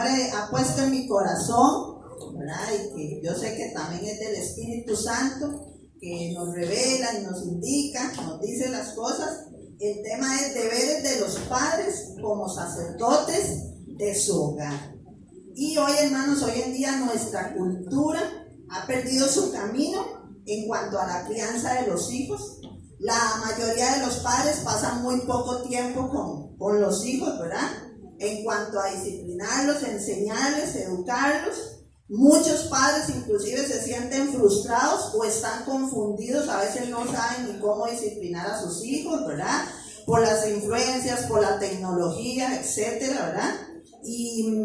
Señor ha puesto en mi corazón, ¿verdad? Y que yo sé que también es del Espíritu Santo, que nos revela y nos indica, nos dice las cosas. El tema es deberes de los padres como sacerdotes de su hogar. Y hoy, hermanos, hoy en día nuestra cultura ha perdido su camino en cuanto a la crianza de los hijos. La mayoría de los padres pasan muy poco tiempo con los hijos, ¿verdad? En cuanto a disciplinarlos, enseñarles, educarlos. Muchos padres inclusive se sienten frustrados o están confundidos, a veces no saben ni cómo disciplinar a sus hijos, ¿verdad? Por las influencias, por la tecnología, etcétera, ¿verdad? Y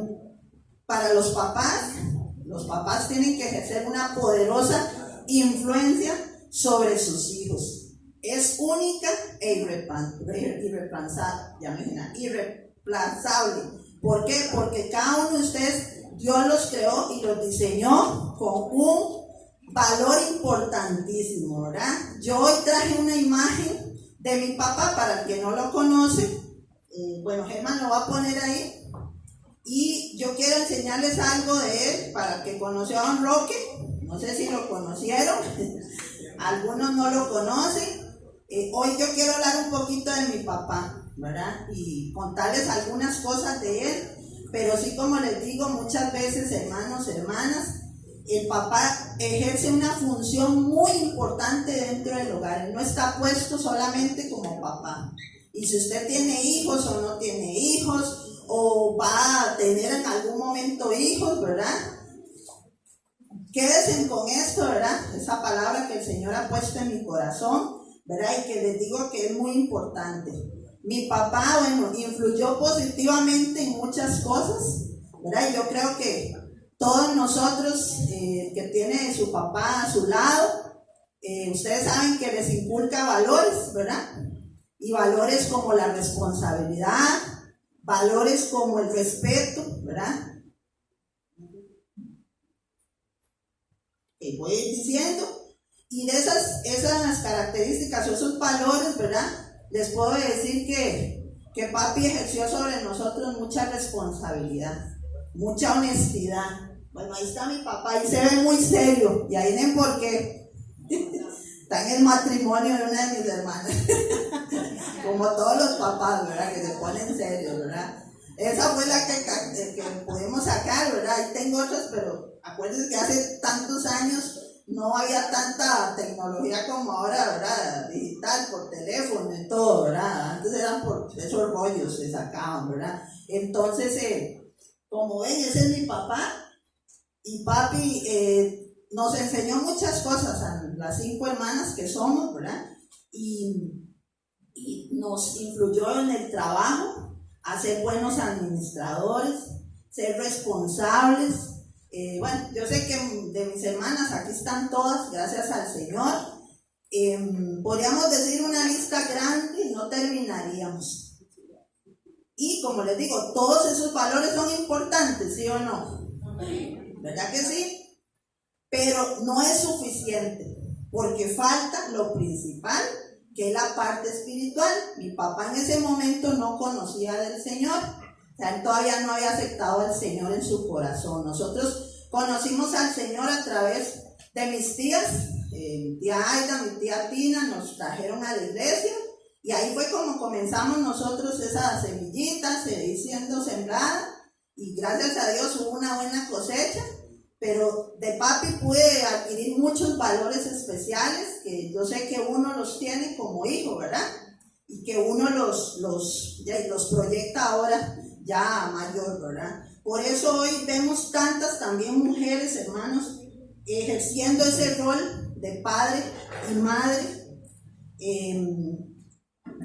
para los papás tienen que ejercer una poderosa influencia sobre sus hijos. Es única e irreemplazable. ¿Por qué? Porque cada uno de ustedes, Dios los creó y los diseñó con un valor importantísimo, ¿verdad? Yo hoy traje una imagen de mi papá, para el que no lo conoce. Bueno, Germán lo va a poner ahí. Y yo quiero enseñarles algo de él, para el que conoció a Don Roque. No sé si lo conocieron, algunos no lo conocen. Hoy yo quiero hablar un poquito de mi papá, ¿verdad? Y contarles algunas cosas de él, pero sí, como les digo muchas veces, hermanos, hermanas, el papá ejerce una función muy importante dentro del hogar. Él no está puesto solamente como papá. Y si usted tiene hijos o no tiene hijos, o va a tener en algún momento hijos, ¿verdad? Quédense con esto, ¿verdad? Esa palabra que el Señor ha puesto en mi corazón, ¿verdad? Y que les digo que es muy importante. Mi papá, bueno, influyó positivamente en muchas cosas, ¿verdad? Y yo creo que todos nosotros que tiene su papá a su lado, ustedes saben que les inculca valores, ¿verdad? Y valores como la responsabilidad, valores como el respeto, ¿verdad? Voy diciendo. Y de esas características o esos valores, ¿verdad? Les puedo decir que papi ejerció sobre nosotros mucha responsabilidad, mucha honestidad. Bueno, ahí está mi papá y se ve muy serio. Y ahí ven por qué. Está en el matrimonio de una de mis hermanas. Como todos los papás, ¿verdad? Que se ponen serios, ¿verdad? Esa fue la que pudimos sacar, ¿verdad? Ahí tengo otras, pero acuérdense que hace tantos años no había tanta tecnología como ahora, ¿verdad? Digital, por teléfono y todo, ¿verdad? Antes eran por esos rollos se sacaban, ¿verdad? Entonces, como ven, ese es mi papá. Y papi nos enseñó muchas cosas a las 5 hermanas que somos, ¿verdad? Y nos influyó en el trabajo, a ser buenos administradores, ser responsables. Bueno, yo sé que de mis hermanas aquí están todas, gracias al Señor. Podríamos decir una lista grande y no terminaríamos. Y como les digo, todos esos valores son importantes, ¿sí o no? ¿Verdad que sí? Pero no es suficiente, porque falta lo principal, que es la parte espiritual. Mi papá en ese momento no conocía del Señor. O sea, él todavía no había aceptado al Señor en su corazón. Nosotros conocimos al Señor a través de mis tías, mi tía Aida, mi tía Tina, nos trajeron a la iglesia. Y ahí fue como comenzamos nosotros esas semillitas siendo sembradas. Y gracias a Dios hubo una buena cosecha. Pero de papi pude adquirir muchos valores especiales que yo sé que uno los tiene como hijo, ¿verdad? Y que uno los proyecta ahora ya mayor, ¿verdad? Por eso hoy vemos tantas también mujeres, hermanos, ejerciendo ese rol de padre y madre.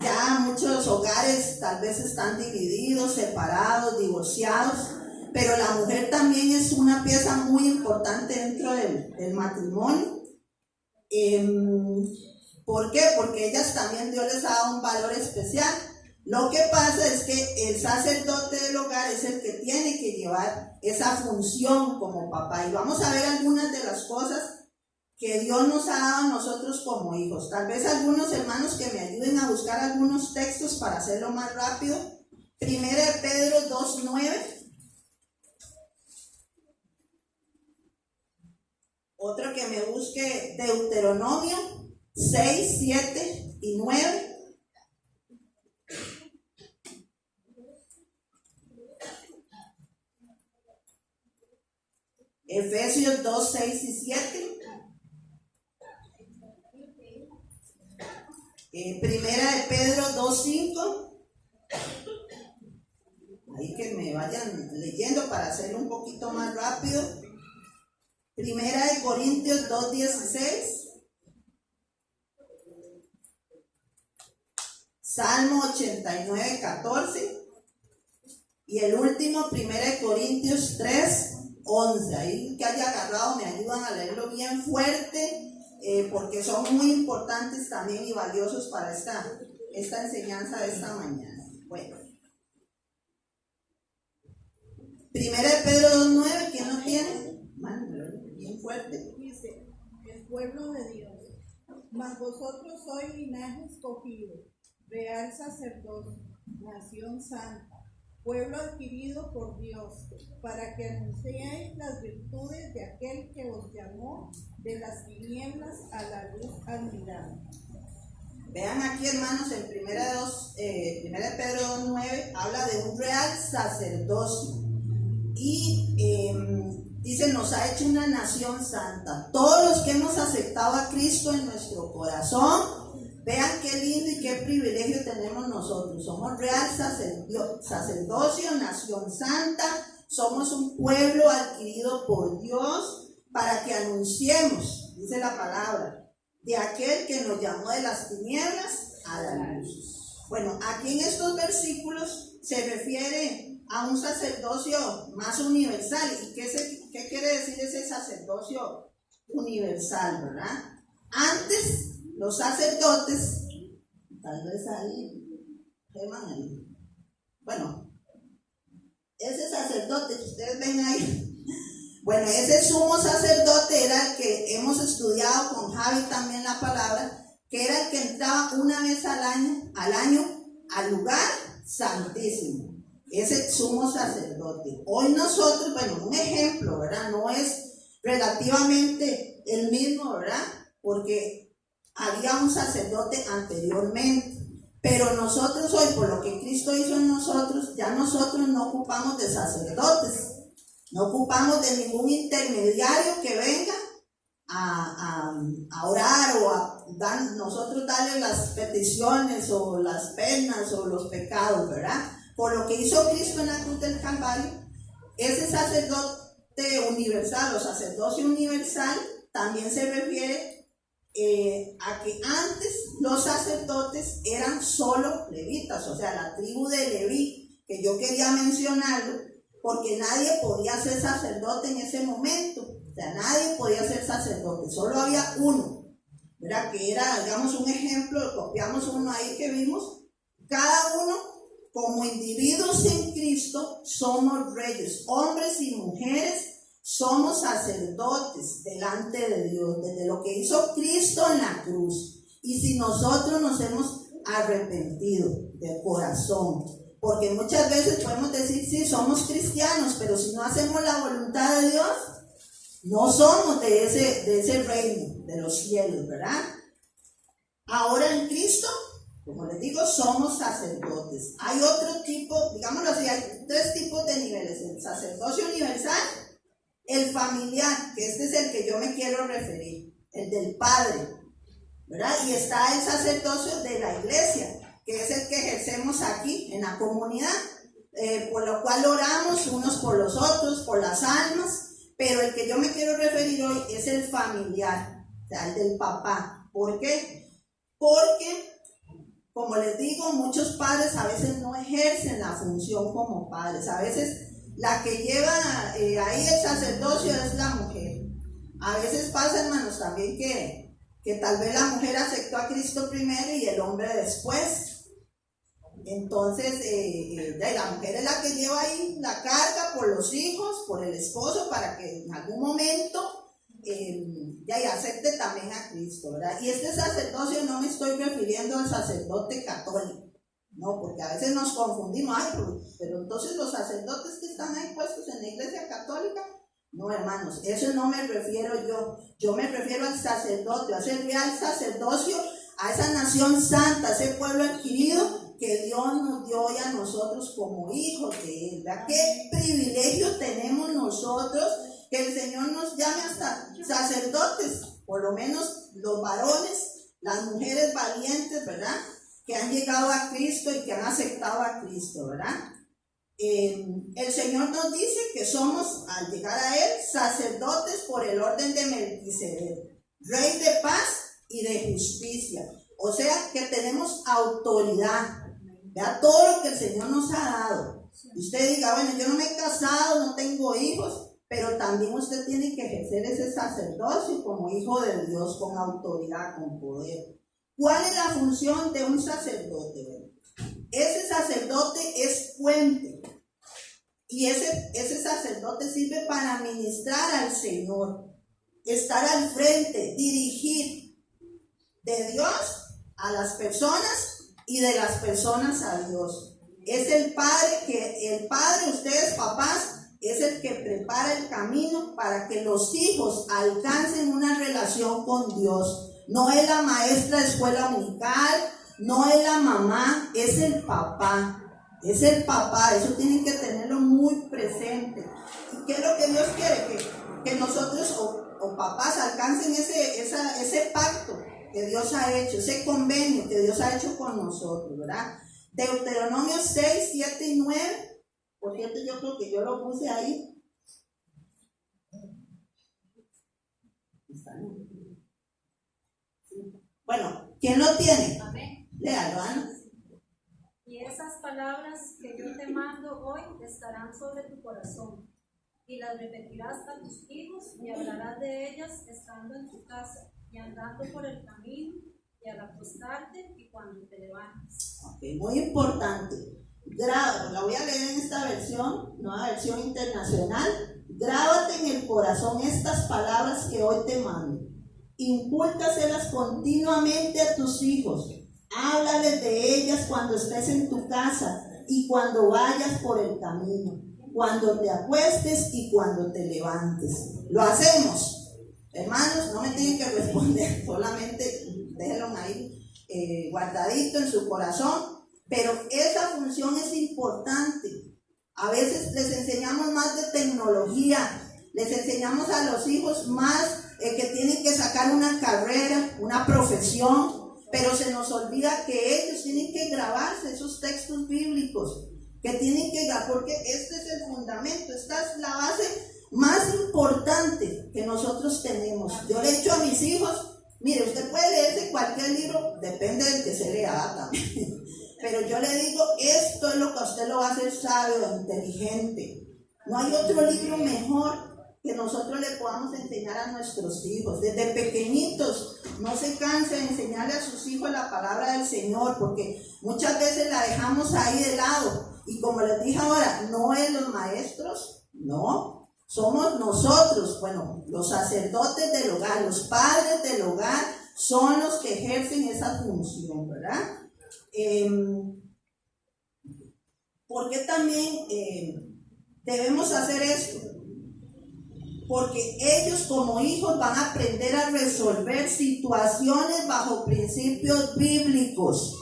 Ya muchos hogares tal vez están divididos, separados, divorciados, pero la mujer también es una pieza muy importante dentro del matrimonio. ¿Por qué? Porque ellas también Dios les ha dado un valor especial. Lo que pasa es que el sacerdote del hogar es el que tiene que llevar esa función como papá. Y vamos a ver algunas de las cosas que Dios nos ha dado a nosotros como hijos. Tal vez algunos hermanos que me ayuden a buscar algunos textos para hacerlo más rápido. Primera de Pedro 2:9. Otro que me busque Deuteronomio 6, 7 y 9. Efesios 2, 6 y 7. Primera de Pedro 2, 5. Ahí que me vayan leyendo para hacerlo un poquito más rápido. Primera de Corintios 2, 16. Salmo 89, 14. Y el último, Primera de Corintios 3, 11. Ahí que haya agarrado me ayudan a leerlo bien fuerte, porque son muy importantes también y valiosos para esta enseñanza de esta mañana. Bueno, Primera de Pedro 2:9, ¿quién lo tiene? Bien fuerte. Dice, el pueblo de Dios, mas vosotros sois linaje escogido, real sacerdocio, nación santa, pueblo adquirido por Dios, para que anunciéis las virtudes de aquel que os llamó de las tinieblas a la luz admirable. Vean aquí, hermanos, en Primera de Pedro 2:9 habla de un real sacerdocio y dice, nos ha hecho una nación santa. Todos los que hemos aceptado a Cristo en nuestro corazón, vean qué lindo y qué privilegio tenemos nosotros. Somos real sacerdocio, nación santa, somos un pueblo adquirido por Dios para que anunciemos, dice la palabra, de aquel que nos llamó de las tinieblas a la luz. Bueno, aquí en estos versículos se refiere a un sacerdocio más universal. ¿Y qué quiere decir ese sacerdocio universal, verdad? Antes, los sacerdotes, tal vez ahí, bueno, ese sacerdote que ustedes ven ahí, bueno, ese sumo sacerdote era el que hemos estudiado con Javi también la palabra, que era el que entraba una vez al año al lugar santísimo. Ese sumo sacerdote. Hoy nosotros, bueno, un ejemplo, ¿verdad? No es relativamente el mismo, ¿verdad? Porque había un sacerdote anteriormente. Pero nosotros hoy, por lo que Cristo hizo en nosotros, ya nosotros no ocupamos de sacerdotes. No ocupamos de ningún intermediario que venga a orar o a nosotros darle las peticiones o las penas o los pecados, ¿verdad? Por lo que hizo Cristo en la cruz del Calvario, ese sacerdote universal o sacerdocio universal también se refiere a que antes los sacerdotes eran solo levitas, o sea, la tribu de Leví, que yo quería mencionarlo, porque nadie podía ser sacerdote en ese momento, o sea, nadie podía ser sacerdote, solo había uno, ¿verdad? Que era, digamos, un ejemplo, copiamos uno ahí que vimos, cada uno como individuos en Cristo somos reyes, hombres y mujeres, somos sacerdotes delante de Dios, desde lo que hizo Cristo en la cruz. Y si nosotros nos hemos arrepentido de corazón, porque muchas veces podemos decir, sí, somos cristianos, pero si no hacemos la voluntad de Dios, no somos de ese reino, de los cielos, ¿verdad? Ahora en Cristo, como les digo, somos sacerdotes. Hay otro tipo, digámoslo así, hay 3 tipos de niveles: el sacerdocio universal, el familiar, que este es el que yo me quiero referir, el del Padre, ¿verdad? Y está el sacerdocio de la iglesia, que es el que ejercemos aquí en la comunidad, por lo cual oramos unos por los otros, por las almas, pero el que yo me quiero referir hoy es el familiar, o sea, el del papá. ¿Por qué? Porque, como les digo, muchos padres a veces no ejercen la función como padres. A veces la que lleva ahí el sacerdocio es la mujer. A veces pasa, hermanos, también que tal vez la mujer aceptó a Cristo primero y el hombre después. Entonces, la mujer es la que lleva ahí la carga por los hijos, por el esposo, para que en algún momento acepte también a Cristo, ¿verdad? Y este sacerdocio no me estoy refiriendo al sacerdote católico, no, porque a veces nos confundimos, pero entonces los sacerdotes que están ahí puestos en la iglesia católica No, hermanos, eso no me refiero yo. Yo me refiero al sacerdote, a ese real sacerdocio, a esa nación santa, a ese pueblo adquirido que Dios nos dio hoy a nosotros como hijos de Él. ¿Verdad? ¿Qué privilegio tenemos nosotros que el Señor nos llame hasta sacerdotes? Por lo menos los varones, las mujeres valientes, ¿verdad? Que han llegado a Cristo y que han aceptado a Cristo, ¿verdad? El Señor nos dice que somos, al llegar a Él, sacerdotes por el orden de Melquisedec, rey de paz y de justicia. O sea que tenemos autoridad. Vea todo lo que el Señor nos ha dado. Y usted diga, bueno, yo no me he casado, no tengo hijos, pero también usted tiene que ejercer ese sacerdocio como hijo de Dios, con autoridad, con poder. ¿Cuál es la función de un sacerdote? Ese sacerdote es puente. Y ese sacerdote sirve para ministrar al Señor, estar al frente, dirigir de Dios a las personas y de las personas a Dios. Es el padre, ustedes papás, es el que prepara el camino para que los hijos alcancen una relación con Dios. No es la maestra de escuela dominical, no es la mamá, es el papá. Es el papá, eso tienen que tenerlo muy presente. ¿Y qué es lo que Dios quiere? Que nosotros o papás alcancen ese pacto que Dios ha hecho, ese convenio que Dios ha hecho con nosotros, ¿verdad? Deuteronomio 6, 7 y 9. Por cierto, yo creo que yo lo puse ahí. Bueno, ¿quién lo tiene? Amén. Léalo, Ana. Y esas palabras que yo te mando hoy estarán sobre tu corazón, y las repetirás a tus hijos, y hablarás de ellas estando en tu casa, y andando por el camino, y al acostarte, y cuando te levantes. Okay, muy importante. Grábalo, la voy a leer en esta versión, nueva versión internacional. Grábate en el corazón estas palabras que hoy te mando. Incúlcaselas continuamente a tus hijos. Háblales de ellas cuando estés en tu casa y cuando vayas por el camino, cuando te acuestes y cuando te levantes. ¿Lo hacemos? Hermanos, no me tienen que responder, solamente déjenlo ahí guardadito en su corazón, pero esa función es importante. A veces les enseñamos más de tecnología, les enseñamos a los hijos más que tienen que sacar una carrera, una profesión, pero se nos olvida que ellos tienen que grabarse esos textos bíblicos, que tienen que grabar, porque este es el fundamento, esta es la base más importante que nosotros tenemos. Yo le he dicho a mis hijos, mire, usted puede leerse cualquier libro, depende del que se lea también, pero yo le digo, esto es lo que a usted lo va a hacer sabio, inteligente. No hay otro libro mejor que nosotros le podamos enseñar a nuestros hijos. Desde pequeñitos, no se canse de enseñarle a sus hijos la palabra del Señor, porque muchas veces la dejamos ahí de lado. Y como les dije ahora, no es los maestros, no, somos nosotros, bueno, los sacerdotes del hogar, los padres del hogar son los que ejercen esa función, ¿verdad? ¿Por qué también debemos hacer esto? Porque ellos como hijos van a aprender a resolver situaciones bajo principios bíblicos.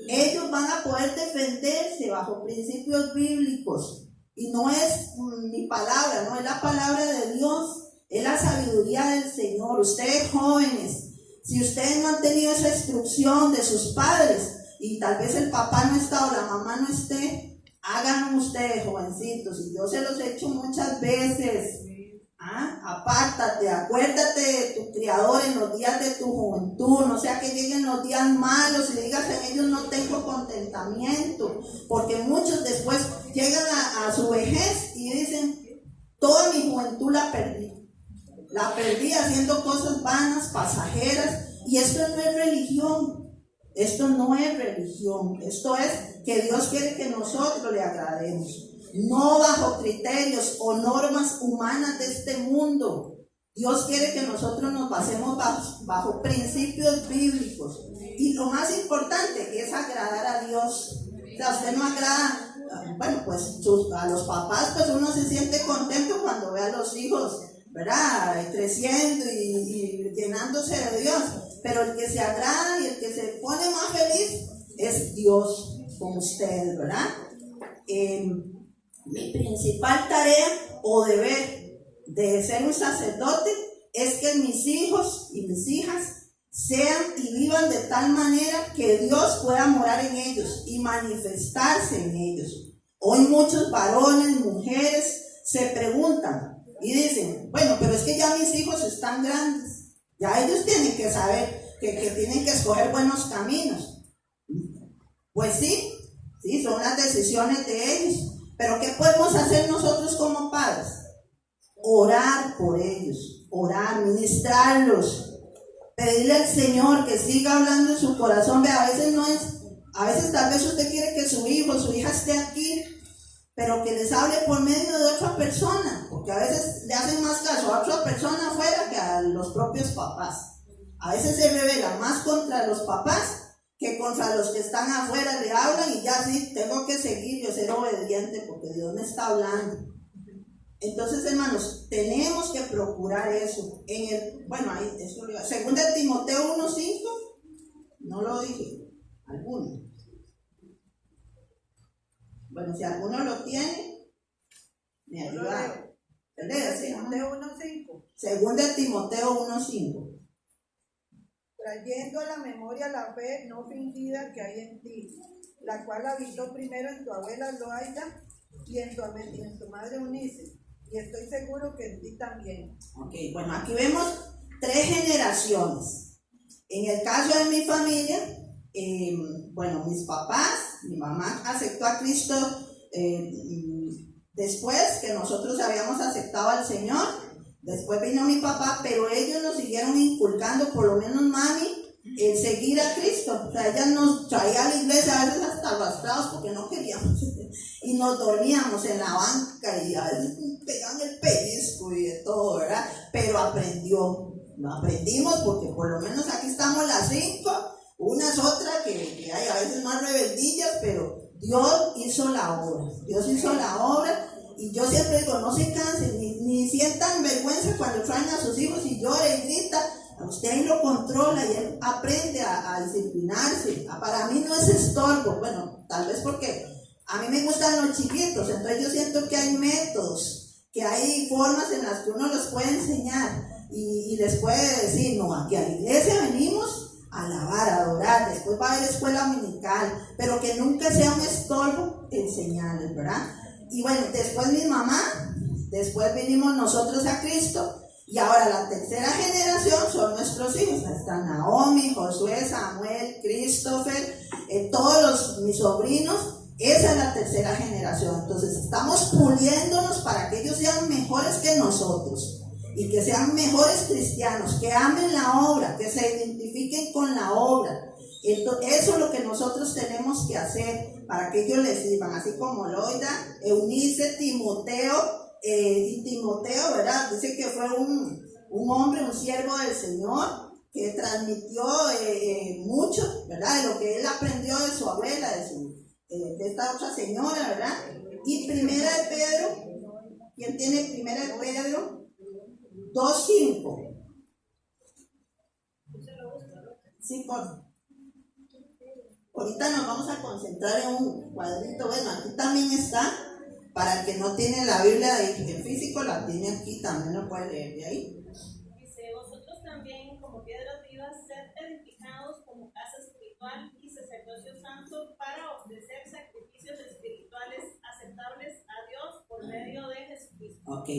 Ellos van a poder defenderse bajo principios bíblicos. Y no es mi palabra, no es la palabra de Dios, es la sabiduría del Señor. Ustedes jóvenes, si ustedes no han tenido esa instrucción de sus padres, y tal vez el papá no está o la mamá no esté, hagan ustedes, jovencitos, y yo se los he hecho muchas veces. Apártate, acuérdate de tu Criador en los días de tu juventud, no sea que lleguen los días malos y digas en ellos no tengo contentamiento, porque muchos después llegan a su vejez y dicen, toda mi juventud la perdí haciendo cosas vanas, pasajeras, y esto no es religión, esto no es religión, esto es que Dios quiere que nosotros le agrademos. No bajo criterios o normas humanas de este mundo. Dios quiere que nosotros nos basemos bajo principios bíblicos. Y lo más importante es agradar a Dios. O sea, usted no agrada, bueno, pues a los papás, pues uno se siente contento cuando ve a los hijos, ¿verdad? Creciendo y llenándose de Dios. Pero el que se agrada y el que se pone más feliz es Dios con ustedes, ¿verdad? Mi principal tarea o deber de ser un sacerdote es que mis hijos y mis hijas sean y vivan de tal manera que Dios pueda morar en ellos y manifestarse en ellos. Hoy muchos varones, mujeres se preguntan y dicen, bueno, pero es que ya mis hijos están grandes, ya ellos tienen que saber que tienen que escoger buenos caminos. Pues sí, son las decisiones de ellos, pero ¿qué podemos hacer nosotros como padres? Orar por ellos, orar, ministrarlos, pedirle al Señor que siga hablando en su corazón. A veces tal vez usted quiere que su hijo, su hija esté aquí, pero que les hable por medio de otra persona, porque a veces le hacen más caso a otra persona afuera que a los propios papás. A veces se revela más contra los papás que contra los que están afuera, le hablan y ya sí, tengo que seguir, yo ser obediente porque Dios me está hablando. Entonces, hermanos, tenemos que procurar eso. Según de Timoteo 1:5, no lo dije, alguno. Bueno, si alguno lo tiene, me ayuda. Timoteo 1:5. Según de Timoteo 1:5. Trayendo a la memoria la fe no fingida que hay en ti, la cual habitó primero en tu abuela Loaida y en tu madre Eunice, y estoy seguro que en ti también. Ok, bueno, aquí vemos 3 generaciones. En el caso de mi familia, mis papás, mi mamá aceptó a Cristo después que nosotros habíamos aceptado al Señor. Después vino mi papá, pero ellos nos siguieron inculcando, por lo menos mami, el seguir a Cristo. O sea, ella nos traía a la iglesia a veces hasta arrastrados porque no queríamos. Y nos dormíamos en la banca y a veces pegaban el pellizco y de todo, ¿verdad? Pero aprendimos porque por lo menos aquí estamos las 5, unas otras que hay a veces más rebeldillas, pero Dios hizo la obra. Y yo siempre digo, no se cansen, ni sientan vergüenza cuando traen a sus hijos y llora y grita. Usted ahí lo controla y él aprende a disciplinarse. Para mí no es estorbo, bueno, tal vez porque a mí me gustan los chiquitos, entonces yo siento que hay métodos, que hay formas en las que uno los puede enseñar y les puede decir, no, aquí a la iglesia venimos a alabar, a adorar, después va a haber escuela dominical, pero que nunca sea un estorbo enseñarles, ¿verdad? Y bueno, después mi mamá, después vinimos nosotros a Cristo, y ahora la tercera generación son nuestros hijos. Ahí están Naomi, Josué, Samuel, Christopher, todos mis sobrinos. Esa es la tercera generación. Entonces estamos puliéndonos para que ellos sean mejores que nosotros y que sean mejores cristianos, que amen la obra, que se identifiquen con la obra. Eso es lo que nosotros tenemos que hacer para que ellos les sirvan, así como Loida, Eunice, Timoteo, ¿verdad? Dice que fue un hombre, un siervo del Señor, que transmitió mucho, ¿verdad? De lo que él aprendió de su abuela, de esta otra señora, ¿verdad? Y Primera de Pedro, ¿quién tiene Primera de Pedro? 2:5. Sí, ahorita nos vamos a concentrar en un cuadrito. Bueno, aquí también está, para el que no tiene la Biblia en físico, la tiene aquí, también lo puede leer de ahí. Dice, vosotros también como piedras vivas, sed edificados como casa espiritual y sacerdocio santo para ofrecer sacrificios espirituales aceptables a Dios por medio de Jesucristo. Ok,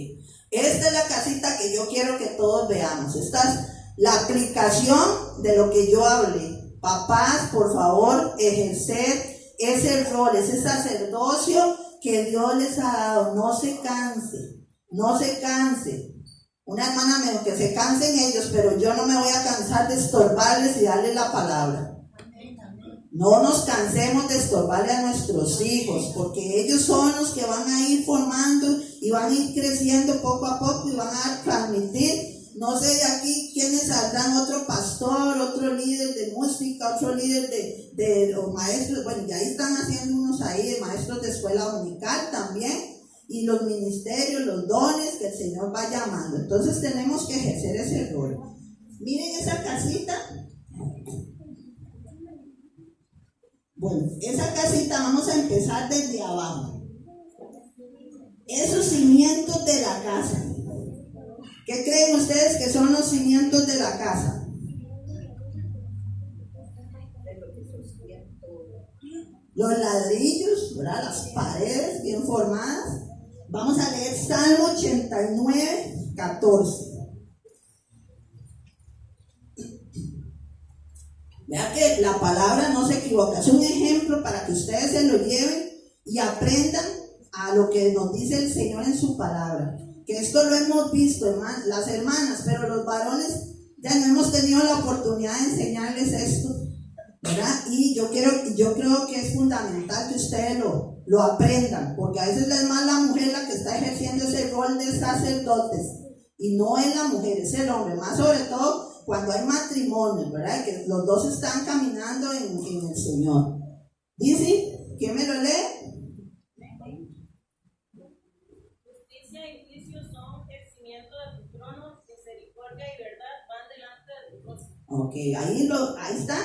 esta es la casita que yo quiero que todos veamos. Esta es la aplicación de lo que yo hablé. Papás, por favor, ejercer ese rol, ese sacerdocio que Dios les ha dado. No se canse. Una hermana me dijo que se cansen ellos, pero yo no me voy a cansar de estorbarles y darles la palabra. No nos cansemos de estorbarle a nuestros hijos, porque ellos son los que van a ir formando y van a ir creciendo poco a poco y van a transmitir No sé de aquí quiénes saldrán, otro pastor, otro líder de música, otro líder de los maestros. Bueno, ya ahí están haciendo unos ahí de maestros de escuela dominical también. Y los ministerios, los dones que el Señor va llamando. Entonces tenemos que ejercer ese rol. Miren esa casita. Bueno, esa casita vamos a empezar desde abajo. Esos cimientos de la casa. ¿Qué creen ustedes que son los cimientos de la casa? Los ladrillos, ¿verdad? Las paredes bien formadas. Vamos a leer Salmo 89, 14. Vea que la palabra no se equivoca. Es un ejemplo para que ustedes se lo lleven y aprendan a lo que nos dice el Señor en su palabra. Que esto lo hemos visto, las hermanas, pero los varones ya no hemos tenido la oportunidad de enseñarles esto, ¿verdad? Y yo creo que es fundamental que ustedes lo aprendan, porque a veces es más la mujer la que está ejerciendo ese rol de sacerdotes, y no es la mujer, es el hombre, más sobre todo cuando hay matrimonios, ¿verdad? Que los dos están caminando en el Señor. Dice, ¿quién me lo lee? Justicia y juicio son el cimiento de tu trono, misericordia y verdad van delante de tu rostro. Ok, ahí están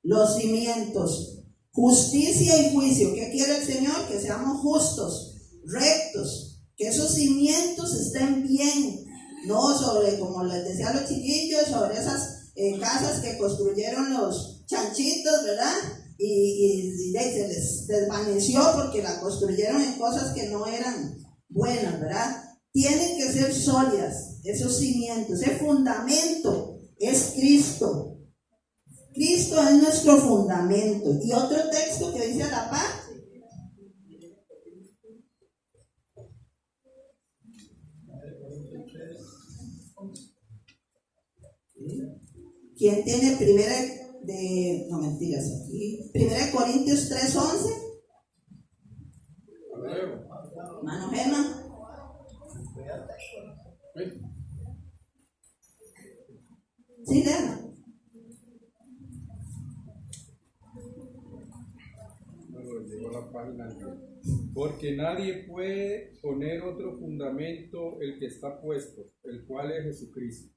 los cimientos. Justicia y juicio. ¿Qué quiere el Señor? Que seamos justos, rectos, que esos cimientos estén bien, no sobre, como les decía los chiquillos, sobre esas casas que construyeron los chanchitos, ¿verdad? Y se les desvaneció porque la construyeron en cosas que no eran buenas, ¿verdad? Tienen que ser sólidas esos cimientos. Ese fundamento es Cristo. Cristo es nuestro fundamento. Y otro texto que dice a la par. ¿Quién tiene primera Corintios 3:11? Mano Gema. Sí, Gema. Porque nadie puede poner otro fundamento el que está puesto, el cual es Jesucristo.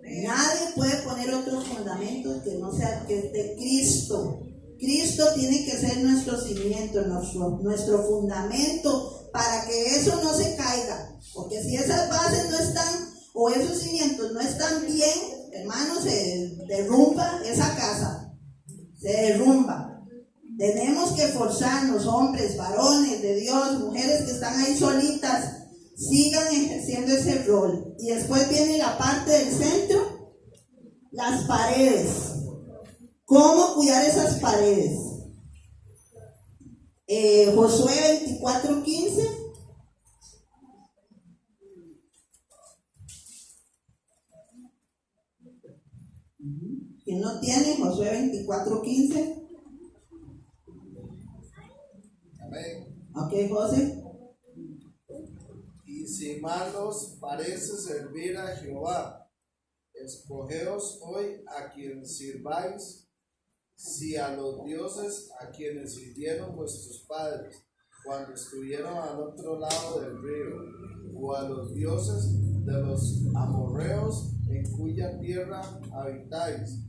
Nadie puede poner otro fundamento que no sea que de Cristo. Cristo tiene que ser nuestro cimiento, nuestro fundamento, para que eso no se caiga. Porque si esas bases no están, o esos cimientos no están bien, hermanos, se derrumba esa casa. Se derrumba. Tenemos que esforzarnos, hombres, varones de Dios, mujeres que están ahí solitas, sigan ejerciendo ese rol. Y después viene la parte del centro, las paredes. ¿Cómo cuidar esas paredes? Josué 24:15. ¿Quién no tiene? Josué 24:15. Amén. Ok, José. Y si mal os parece servir a Jehová, escogeos hoy a quien sirváis, si a los dioses a quienes sirvieron vuestros padres cuando estuvieron al otro lado del río, o a los dioses de los amorreos en cuya tierra habitáis.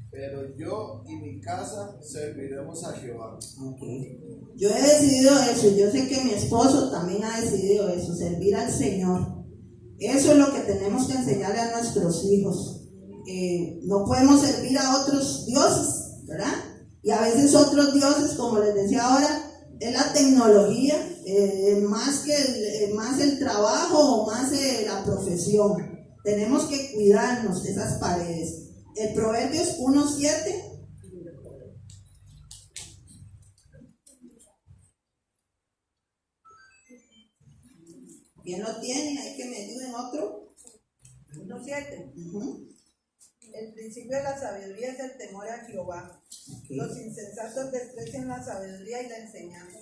Pero yo y mi casa serviremos a Jehová. Okay. Yo he decidido eso, yo sé que mi esposo también ha decidido eso, servir al Señor. Eso es lo que tenemos que enseñarle a nuestros hijos. No podemos servir a otros dioses, ¿verdad? Y a veces otros dioses, como les decía ahora, es la tecnología, más el trabajo o más la profesión. Tenemos que cuidarnos de esas paredes. El Proverbios 1:7. ¿Quién lo tiene? Hay que me ayuden otro. 1:7. Uh-huh. El principio de la sabiduría es el temor a Jehová. Okay. Los insensatos desprecian la sabiduría y la enseñanza.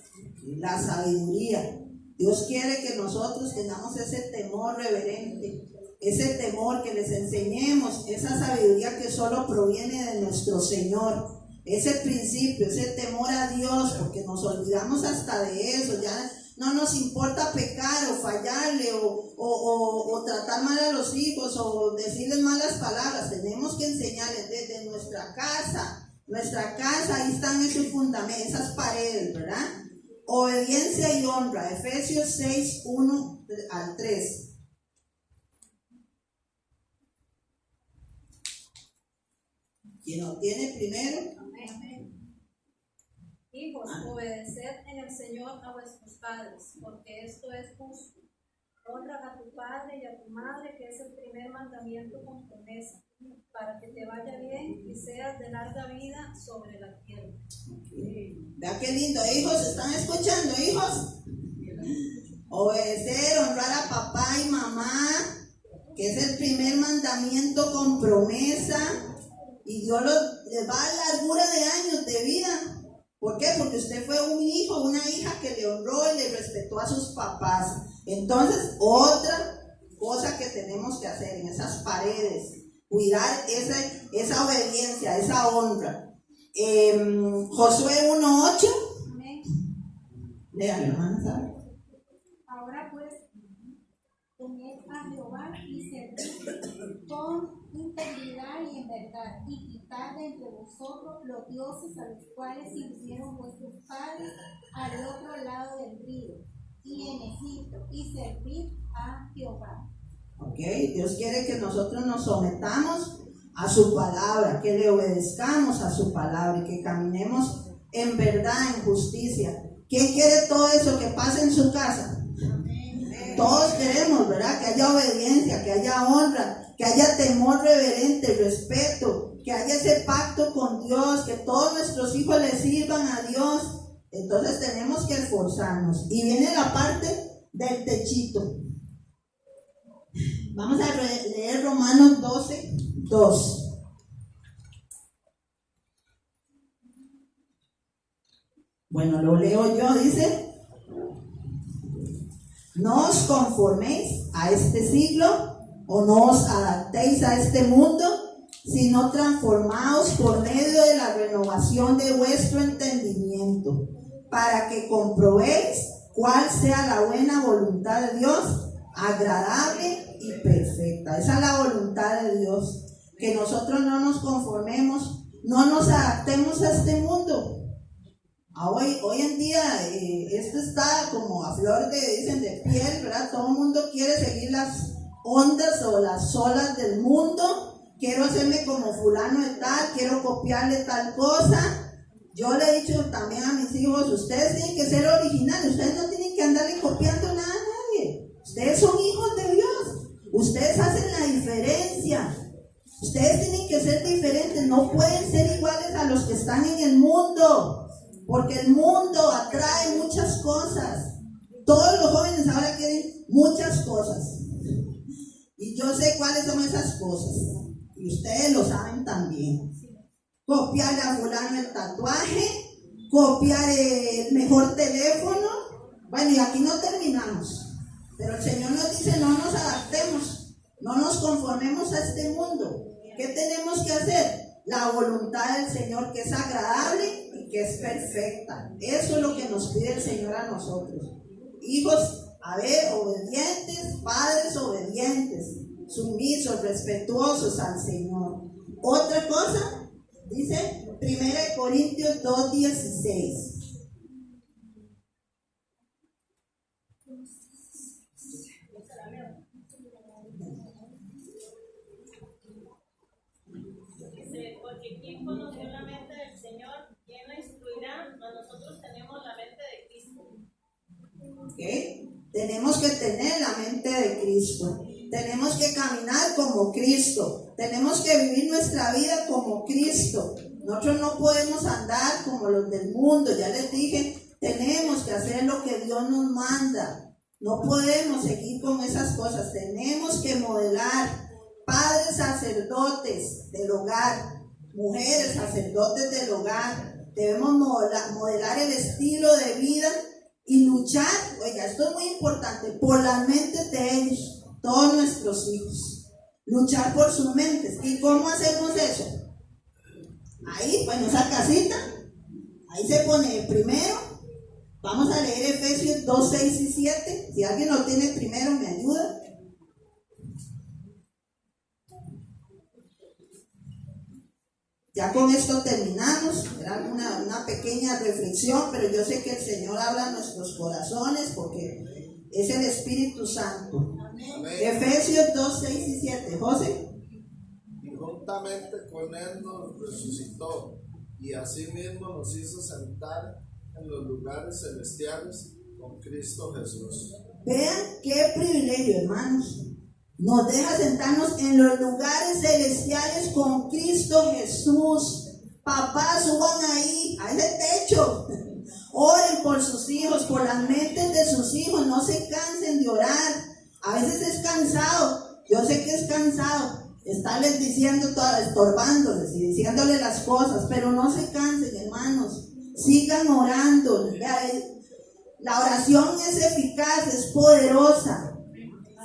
La sabiduría. Dios quiere que nosotros tengamos ese temor reverente, ese temor, que les enseñemos esa sabiduría que solo proviene de nuestro Señor, ese principio, ese temor a Dios, porque nos olvidamos hasta de eso, ya no nos importa pecar o fallarle o tratar mal a los hijos o decirles malas palabras. Tenemos que enseñarles desde nuestra casa, ahí están esos fundamentos, esas paredes, ¿verdad? Obediencia y honra, Efesios 6, 1 al 3. ¿Quién lo tiene primero? Amén. Hijos, obedeced en el Señor a vuestros padres, porque esto es justo. Honra a tu padre y a tu madre, que es el primer mandamiento con promesa, para que te vaya bien y seas de larga vida sobre la tierra. Vea qué lindo, hijos, ¿están escuchando, hijos? Obedecer, honrar a papá y mamá, que es el primer mandamiento con promesa, y Dios les va a dar largura de años de vida. ¿Por qué? Porque usted fue un hijo, una hija que le honró y le respetó a sus papás. Entonces, otra cosa que tenemos que hacer en esas paredes, cuidar esa obediencia, esa honra. Josué 1:8. Amén. Léalo, hermana, ¿sabe? Ahora pues, temed a Jehová y servid con integridad y en verdad, y quitad de entre vosotros los dioses a los cuales sirvieron vuestros padres al otro lado del río y en Egipto, y servid a Jehová. Ok, Dios quiere que nosotros nos sometamos a su palabra, que le obedezcamos a su palabra y que caminemos en verdad, en justicia. ¿Quién quiere todo eso que pase en su casa? Todos queremos, ¿verdad? Que haya obediencia, que haya honra, que haya temor reverente, respeto, que haya ese pacto con Dios, que todos nuestros hijos le sirvan a Dios. Entonces tenemos que esforzarnos. Y viene la parte del techito. Vamos a leer Romanos 12:2. Bueno, lo leo yo, dice: no os conforméis a este siglo, o no os adaptéis a este mundo, sino transformaos por medio de la renovación de vuestro entendimiento, para que comprobéis cuál sea la buena voluntad de Dios, agradable y perfecta. Esa es la voluntad de Dios, que nosotros no nos conformemos, no nos adaptemos a este mundo. Hoy en día esto está como a flor de piel, ¿verdad? Todo el mundo quiere seguir las ondas o las olas del mundo. Quiero hacerme como fulano de tal, quiero copiarle tal cosa. Yo le he dicho también a mis hijos: ustedes tienen que ser originales, ustedes no tienen que andarle copiando nada a nadie. Ustedes son hijos de Dios, ustedes hacen la diferencia. Ustedes tienen que ser diferentes, no pueden ser iguales a los que están en el mundo. Porque el mundo atrae muchas cosas. Todos los jóvenes ahora quieren muchas cosas. Y yo sé cuáles son esas cosas. Y ustedes lo saben también. Copiarle a fulano el tatuaje, copiar el mejor teléfono. Bueno, y aquí no terminamos. Pero el Señor nos dice: no nos adaptemos, no nos conformemos a este mundo. ¿Qué tenemos que hacer? La voluntad del Señor, que es agradable, que es perfecta. Eso es lo que nos pide el Señor a nosotros. Hijos, obedientes, padres obedientes, sumisos, respetuosos al Señor. Otra cosa, dice 1 Corintios 2:16. Porque quien conoció la mente del Señor, ¿quién lo instruirá? Mas nosotros tenemos la mente de Cristo. ¿Okay? Tenemos que tener la mente de Cristo. Tenemos que caminar como Cristo. Tenemos que vivir nuestra vida como Cristo. Nosotros no podemos andar como los del mundo. Ya les dije, tenemos que hacer lo que Dios nos manda. No podemos seguir con esas cosas. Tenemos que modelar. Padres sacerdotes del hogar, mujeres sacerdotes del hogar, debemos modelar el estilo de vida y luchar, oiga, esto es muy importante, por las mentes de ellos, todos nuestros hijos. luchar por sus mentes. ¿Y cómo hacemos eso? Ahí, pues en esa casita, ahí se pone primero. Vamos a leer Efesios 2, 6 y 7. Si alguien lo tiene primero, me ayuda. Ya con esto terminamos. Era una pequeña reflexión, pero yo sé que el Señor habla en nuestros corazones porque es el Espíritu Santo. Amén. Efesios 2, 6 y 7. José. Y juntamente con Él nos resucitó, y asimismo nos hizo sentar en los lugares celestiales con Cristo Jesús. Vean qué privilegio, hermanos. Nos deja sentarnos en los lugares celestiales con Cristo Jesús. Papá, suban ahí, a ese techo. Oren por sus hijos, por las mentes de sus hijos. No se cansen de orar. A veces es cansado. Yo sé que es cansado estarles diciendo, estorbándoles y diciéndoles las cosas. Pero no se cansen, hermanos. Sigan orando. La oración es eficaz, es poderosa.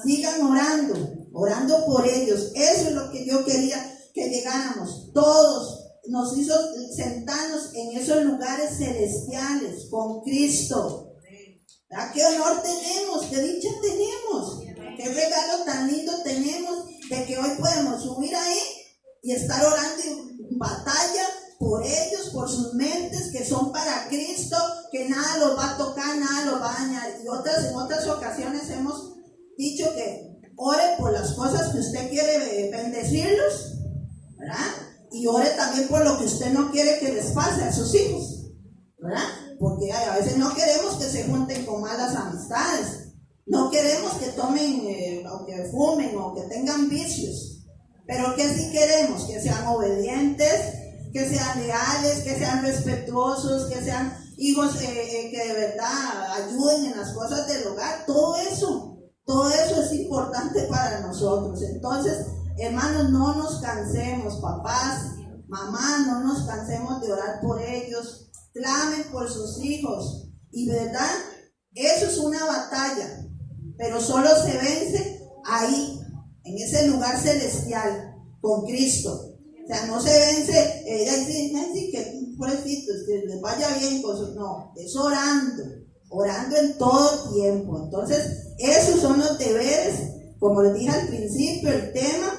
Sigan orando por ellos. Eso es lo que yo quería que llegáramos. Todos nos hizo sentarnos en esos lugares celestiales con Cristo. ¿Verdad? ¿Qué honor tenemos? ¿Qué dicha tenemos? ¿Qué regalo tan lindo tenemos de que hoy podemos subir ahí y estar orando en batalla por ellos, por sus mentes que son para Cristo, que nada los va a tocar, nada los va a dañar? Y en otras ocasiones hemos dicho que ore por las cosas que usted quiere bendecirlos, ¿verdad? Y ore también por lo que usted no quiere que les pase a sus hijos, ¿verdad? Porque a veces no queremos que se junten con malas amistades, no queremos que tomen o que fumen o que tengan vicios, pero que sí queremos que sean obedientes, que sean leales, que sean respetuosos, que sean hijos que de verdad ayuden en las cosas del hogar. Todo eso es importante para nosotros. Entonces, hermanos, no nos cansemos, papás, mamás, no nos cansemos de orar por ellos. Clamen por sus hijos. Y verdad, eso es una batalla, pero solo se vence ahí, en ese lugar celestial, con Cristo. O sea, no se vence, decir que pobrecitos, que les vaya bien con sus... No, es orando en todo tiempo. Entonces, esos son los deberes, como les dije al principio, el tema,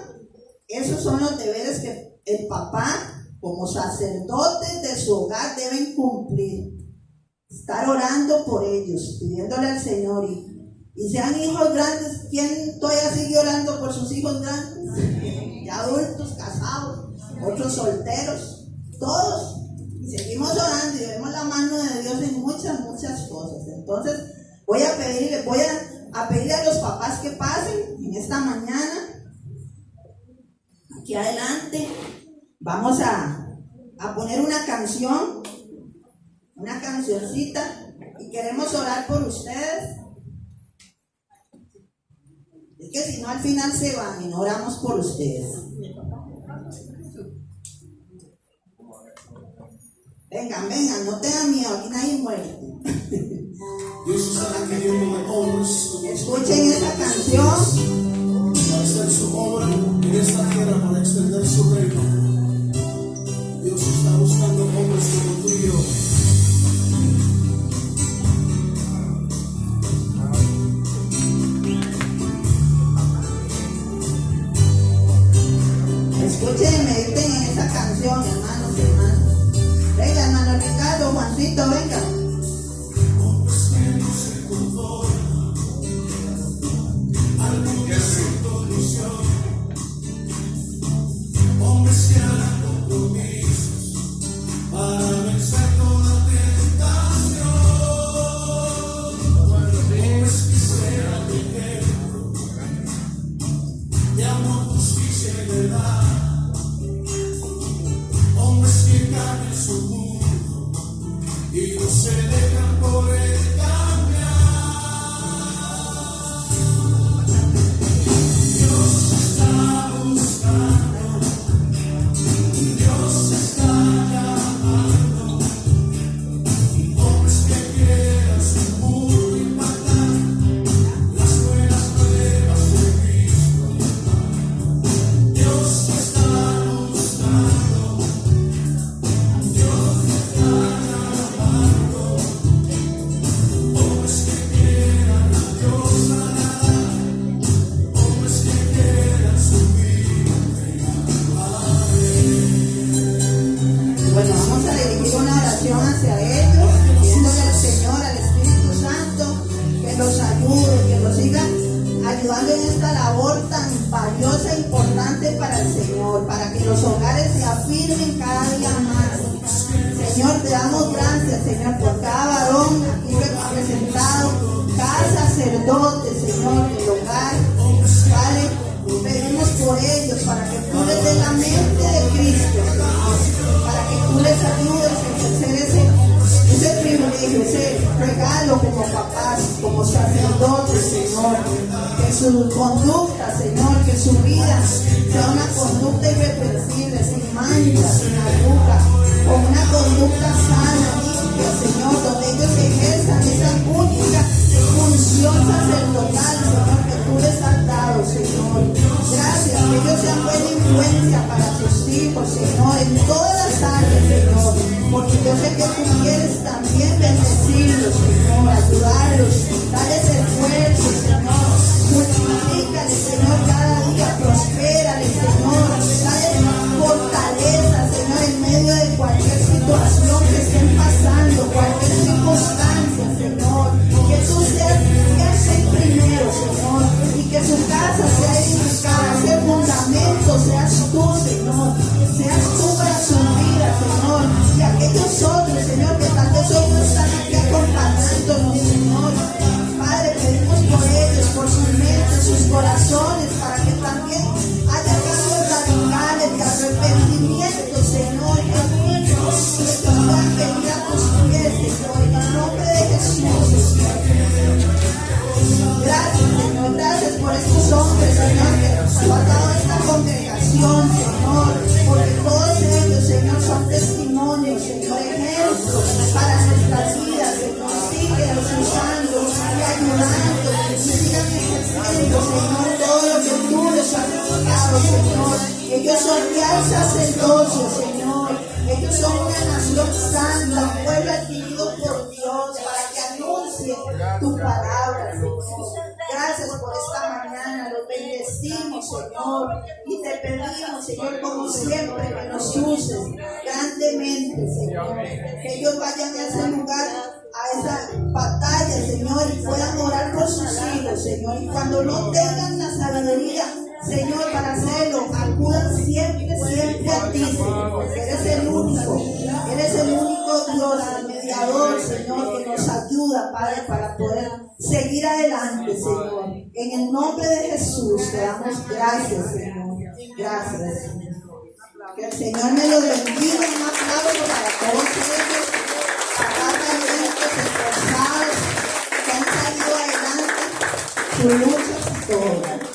esos son los deberes que el papá, como sacerdotes de su hogar, deben cumplir. Estar orando por ellos, pidiéndole al Señor. Y sean hijos grandes, ¿quién todavía sigue orando por sus hijos grandes? Ya adultos, casados, otros solteros, todos. Y seguimos orando y vemos la mano de Dios en muchas cosas. Entonces, voy a pedirle a los papás que pasen en esta mañana. Aquí adelante vamos a poner una canción, una cancioncita, y queremos orar por ustedes. Es que si no, al final se van y no oramos por ustedes. Vengan, no tengan miedo, aquí nadie muere. Escuchen esta canción. Para hacer su obra en esta tierra, para extender su reino. Dios está buscando hombres como tú y yo. Escuchen y mediten en esta canción, hermanos y hermanas. Venga, hermano Ricardo, Juancito, venga. Hombres que harán compromisos para vencer toda tentación. Hombres que sean ejemplo de amor, justicia y verdad. Hombres que cambien su mundo y no se dejan por él cambiar. labor tan valiosa e importante para el Señor, para que los hogares se afirmen cada día más. Señor, te damos gracias, Señor, por cada varón aquí representado, cada sacerdote, Señor, del hogar. Padre, pedimos por ellos para que tú les des la mente de Cristo, Señor, para que tú les ayudes a ejercer ese privilegio, ese regalo como papás, como sacerdotes, Señor. Que su conducta, Señor, que su vida sea una conducta irreprensible, sin mancha, sin arruga, con una conducta sana, limpia, Señor, donde ellos ejerzan esa única función sacerdotal, Señor, que tú les has dado, Señor. Gracias, que ellos sean buena influencia para sus hijos, Señor, en todas las áreas, Señor, porque yo sé que tú quieres también bendecirlos, Señor, ayudarlos, darles esfuerzo, Señor, multiplícales, Señor, cada día, prospérales, Señor, dales fortaleza, Señor, en medio de cualquier situación que estén pasando, cualquier circunstancia, Señor, que tú seas primero, Señor, y que su casa sea edificada, ese fundamento seas tú, Señor, seas tú para su vida, Señor, y aquellos otros, Señor, que tal vez hoy no están aquí acompañándonos, Señor. Padre, pedimos por ellos, por sus mentes, sus corazones, para que también haya cambios radicales de arrepentimiento, Señor, que puedan venir a tus pies, Señor, en el nombre de Jesús, Señor. Gracias, Señor, gracias por estos hombres, Señor, que nos han dado esta congregación, Señor, porque todos ellos, Señor, son testimonios, Señor, ejemplos para nuestras vidas, Señor. Sigue usando, sigue ayudando, y sigan ejerciendo, Señor, todo lo que tú les has dado, Señor. Ellos son real sacerdocio, Señor. Ellos son una nación santa, un pueblo adquirido por Dios, para que anuncie tu palabra, Señor. Gracias por esta mañana, los bendecimos, Señor, y te pedimos, Señor, como siempre, que nos uses grandemente, Señor, que ellos vayan a ese lugar, a esa batalla, Señor, y puedan orar por sus hijos, Señor, y cuando no tengan la sabiduría, Señor, para hacerlo, acudan siempre, siempre a ti, Señor, porque eres el único Dios, el mediador, Señor, que nos ayuda, Padre, para poder seguir adelante, Señor. En el nombre de Jesús te damos gracias, Señor. Gracias, Señor. Que el Señor me los bendiga. Un aplauso para todos ellos, papás valientes, esforzados, que han salido adelante, sus luchas y todo.